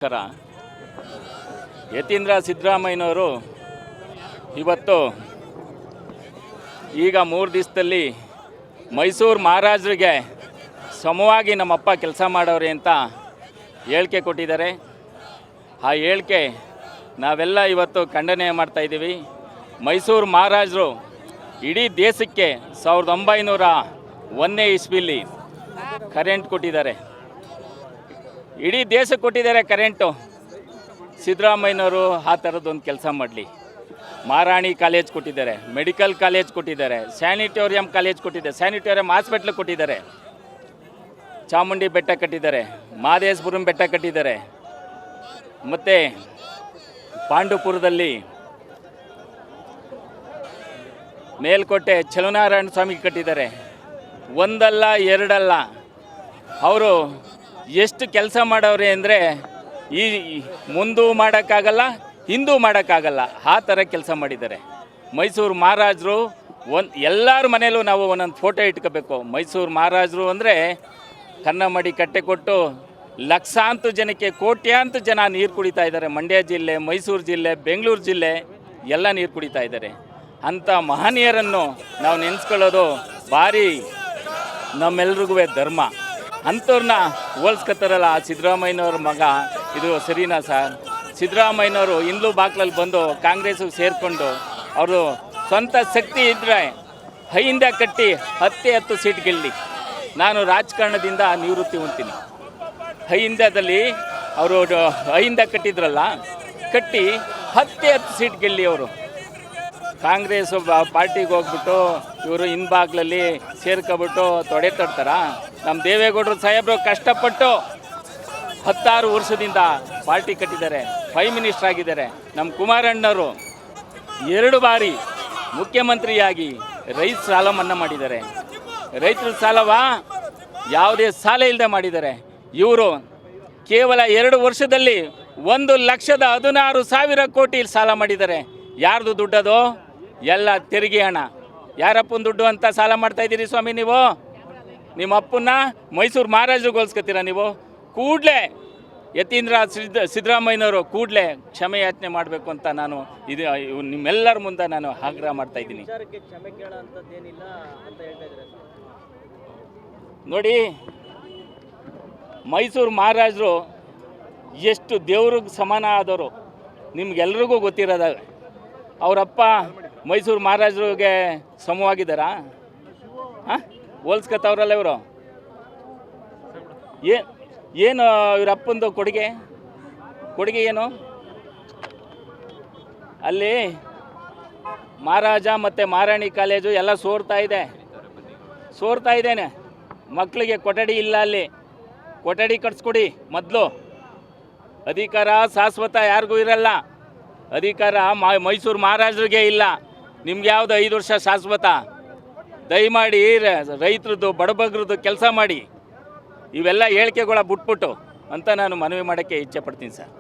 ನಮಸ್ಕಾರ. ಯತೀಂದ್ರ ಸಿದ್ದರಾಮಯ್ಯನವರು ಇವತ್ತು ಈಗ 3 ದಿವಸದಲ್ಲಿ ಮೈಸೂರು ಮಹಾರಾಜರಿಗೆ ಸಮವಾಗಿ ನಮ್ಮಪ್ಪ ಕೆಲಸ ಮಾಡೋರೆ ಅಂತ ಹೇಳಿಕೆ ಕೊಟ್ಟಿದ್ದಾರೆ. ಆ ಹೇಳಿಕೆ ನಾವೆಲ್ಲ ಇವತ್ತು ಖಂಡನೆ ಮಾಡ್ತಾಯಿದ್ದೀವಿ. ಮೈಸೂರು ಮಹಾರಾಜರು ಇಡೀ ದೇಶಕ್ಕೆ 1901ನೇ ಇಸ್ವಿಲಿ ಕರೆಂಟ್ ಕೊಟ್ಟಿದ್ದಾರೆ. ಇಡೀ ದೇಶಕ್ಕೆ ಕೊಟ್ಟಿದ್ದಾರೆ ಕರೆಂಟು. ಸಿದ್ದರಾಮಯ್ಯನವರು ಆ ಥರದ್ದೊಂದು ಕೆಲಸ ಮಾಡಲಿ. ಮಹಾರಾಣಿ ಕಾಲೇಜ್ ಕೊಟ್ಟಿದ್ದಾರೆ, ಮೆಡಿಕಲ್ ಕಾಲೇಜ್ ಕೊಟ್ಟಿದ್ದಾರೆ, ಸ್ಯಾನಿಟೋರಿಯಂ ಕಾಲೇಜ್ ಕೊಟ್ಟಿದ್ದಾರೆ, ಸ್ಯಾನಿಟೋರಿಯಂ ಹಾಸ್ಪಿಟ್ಲ್ ಕೊಟ್ಟಿದ್ದಾರೆ, ಚಾಮುಂಡಿ ಬೆಟ್ಟ ಕಟ್ಟಿದ್ದಾರೆ, ಮಹದೇಶ್ವರಂ ಬೆಟ್ಟ ಕಟ್ಟಿದ್ದಾರೆ, ಮತ್ತು ಪಾಂಡುಪುರದಲ್ಲಿ ಮೇಲ್ಕೋಟೆ ಚಲುನಾರಾಯಣ ಸ್ವಾಮಿ ಕಟ್ಟಿದ್ದಾರೆ. ಒಂದಲ್ಲ ಎರಡಲ್ಲ, ಅವರು ಎಷ್ಟು ಕೆಲಸ ಮಾಡವ್ರೆ ಅಂದರೆ ಈ ಮುಂದೂ ಮಾಡೋಕ್ಕಾಗಲ್ಲ, ಹಿಂದೂ ಮಾಡೋಕ್ಕಾಗಲ್ಲ, ಆ ಥರ ಕೆಲಸ ಮಾಡಿದ್ದಾರೆ. ಮೈಸೂರು ಮಹಾರಾಜರು ಎಲ್ಲರ ಮನೆಯಲ್ಲೂ ನಾವು ಒಂದೊಂದು ಫೋಟೋ ಇಟ್ಕೋಬೇಕು. ಮೈಸೂರು ಮಹಾರಾಜರು ಅಂದರೆ ಕನ್ನಂಬಾಡಿ ಕಟ್ಟೆ ಕೊಟ್ಟು ಲಕ್ಷಾಂತರ ಜನಕ್ಕೆ ಕೋಟ್ಯಾಂತರ ಜನ ನೀರು ಕುಡಿತಾ ಇದ್ದಾರೆ. ಮಂಡ್ಯ ಜಿಲ್ಲೆ, ಮೈಸೂರು ಜಿಲ್ಲೆ, ಬೆಂಗಳೂರು ಜಿಲ್ಲೆ ಎಲ್ಲ ನೀರು ಕುಡಿತಾ ಇದ್ದಾರೆ. ಅಂಥ ಮಹನೀಯರನ್ನು ನಾವು ನೆನೆಸ್ಕೊಳ್ಳೋದು ಭಾರಿ ನಮ್ಮೆಲ್ರಿಗೂ ಧರ್ಮ. ಅಂಥವ್ರನ್ನ ಹೋಲ್ಸ್ಕೊತಾರಲ್ಲ ಆ ಸಿದ್ದರಾಮಯ್ಯನವ್ರ ಮಗ, ಇದು ಸರಿನಾ ಸರ್? ಸಿದ್ದರಾಮಯ್ಯನವರು ಹಿಂದೂ ಬಾಕ್ಲಲ್ಲಿ ಬಂದು ಕಾಂಗ್ರೆಸ್ಸಿಗೆ ಸೇರಿಕೊಂಡು ಅವರು ಸ್ವಂತ ಶಕ್ತಿ ಇದ್ದರೆ ಹೈಯಿಂದ ಕಟ್ಟಿ 10 ಸೀಟ್ ಗೆಲ್ಲಿ. ನಾನು ರಾಜಕಾರಣದಿಂದ ನಿವೃತ್ತಿ ಹೊಂದ್ತೀನಿ. ಹೈಯಿಂದದಲ್ಲಿ ಅವರು ಹೈಯಿಂದ ಕಟ್ಟಿದ್ರಲ್ಲ, ಕಟ್ಟಿ 10 ಸೀಟ್ ಗೆಲ್ಲಿ. ಅವರು ಕಾಂಗ್ರೆಸ್ ಪಾರ್ಟಿಗೆ ಹೋಗ್ಬಿಟ್ಟು ಇವರು ಹಿಂಬಾಗ್ಲಲ್ಲಿ ಸೇರ್ಕೊಬಿಟ್ಟು ತೊಡೆ ತಡ್ತಾರ? ನಮ್ಮ ದೇವೇಗೌಡರು ಸಾಹೇಬರು ಕಷ್ಟಪಟ್ಟು 16 ವರ್ಷದಿಂದ ಪಾರ್ಟಿ ಕಟ್ಟಿದ್ದಾರೆ, ಪ್ರೈಮ್ ಮಿನಿಸ್ಟರ್ ಆಗಿದ್ದಾರೆ. ನಮ್ಮ ಕುಮಾರಣ್ಣವರು 2 ಬಾರಿ ಮುಖ್ಯಮಂತ್ರಿಯಾಗಿ ರೈತ ಸಾಲ ಮನ್ನಾ ಮಾಡಿದ್ದಾರೆ. ರೈತರ ಸಾಲವ ಯಾವುದೇ ಸಾಲ ಇಲ್ಲದೆ ಮಾಡಿದ್ದಾರೆ. ಇವರು ಕೇವಲ 2 ವರ್ಷದಲ್ಲಿ 1,16,000 ಕೋಟಿ ಸಾಲ ಮಾಡಿದ್ದಾರೆ. ಯಾರ್ದು ದುಡ್ಡದು? ಎಲ್ಲ ತೆರಿಗೆ ಹಣ. ಯಾರಪ್ಪನ ದುಡ್ಡು ಅಂತ ಸಾಲ ಮಾಡ್ತಾಯಿದ್ದೀರಿ ಸ್ವಾಮಿ ನೀವು? ನಿಮ್ಮ ಅಪ್ಪನ್ನ ಮೈಸೂರು ಮಹಾರಾಜರಿಗೆ ಹೋಲ್ಸ್ಕೊತೀರಾ ನೀವು? ಕೂಡಲೇ ಯತೀಂದ್ರ ಸಿದ್ದರಾಮಯ್ಯನವರು ಕೂಡಲೇ ಕ್ಷಮೆ ಯಾಚನೆ ಮಾಡಬೇಕು ಅಂತ ನಾನು ನಿಮ್ಮೆಲ್ಲರ ಮುಂದೆ ನಾನು ಆಗ್ರಹ ಮಾಡ್ತಾಯಿದ್ದೀನಿ. ನೋಡಿ, ಮೈಸೂರು ಮಹಾರಾಜರು ಎಷ್ಟು ದೇವ್ರಿಗೆ ಸಮಾನ ಆದವರು ನಿಮ್ಗೆಲ್ರಿಗೂ ಗೊತ್ತಿರೋದ. ಅವರಪ್ಪ ಮೈಸೂರು ಮಹಾರಾಜರಿಗೆ ಸಮವಾಗಿದ್ದಾರಾ? ಹಾಂ, ಹೋಲ್ಸ್ಕೊತವ್ರಲ್ಲ ಇವರು. ಏನು ಇವರಪ್ಪಂದು ಕೊಡುಗೆ ಏನು? ಅಲ್ಲಿ ಮಹಾರಾಜ ಮತ್ತು ಮಹಾರಾಣಿ ಕಾಲೇಜು ಎಲ್ಲ ಸೋರ್ತಾ ಇದ್ದೇನೆ. ಮಕ್ಕಳಿಗೆ ಕೊಠಡಿ ಇಲ್ಲ. ಅಲ್ಲಿ ಕೊಠಡಿ ಕಟ್ಸ್ಕೊಡಿ ಮೊದಲು. ಅಧಿಕಾರ ಶಾಶ್ವತ ಯಾರಿಗೂ ಇರಲ್ಲ. ಅಧಿಕಾರ ಮೈಸೂರು ಮಹಾರಾಜರಿಗೆ ಇಲ್ಲ. ನಿಮ್ಗೆ ಯಾವುದು 5 ವರ್ಷ ಶಾಶ್ವತ? ದಯಮಾಡಿ ರೈತರದ್ದು ಬಡಬಗ್ರದ್ದು ಕೆಲಸ ಮಾಡಿ. ಇವೆಲ್ಲ ಹೇಳಿಕೆಗಳ ಬಿಟ್ಬಿಟ್ಟು ಅಂತ ನಾನು ಮನವಿ ಮಾಡೋಕ್ಕೆ ಇಚ್ಛೆ ಪಡ್ತೀನಿ ಸರ್.